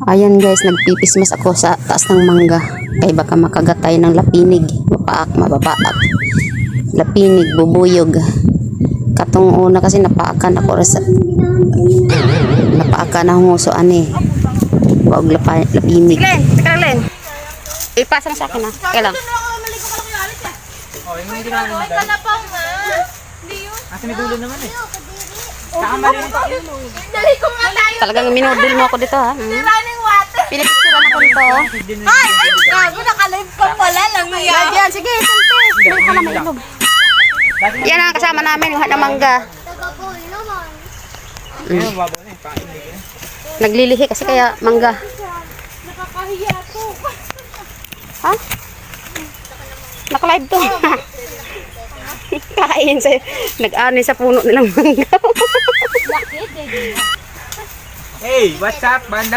Ayan guys, nagpipismas ako sa taas ng mangga. Kaya baka makagatay ng lapinig. Mabapaak. Lapinig, bubuyog. Katong una kasi napaakan ako sa napaakan na hunguso ani. Wag lapinig. Len, teka Len. Ipasa na sa akin ha. Kailan? Oh, yung hindi namin na kasi may dulo naman eh. Kakamali nito. Dali ko nga tayo. Talagang minudul mo ako dito ha. Running water. Pinipicturean ako dito. Ay, gago, naka-live ka pala lang. Yan, sige, sante. May ka na may ilog. Yan ang kasama namin, yung na mangga. Tagapoy naman. Ayun, babo na eh. Pakaindig eh. Naglilihi kasi kaya mangga. Nakakahiya to. Ha? Naka-live to. Kain sa nag-ani sa puno nilang mangga. Hey, what's up, banda?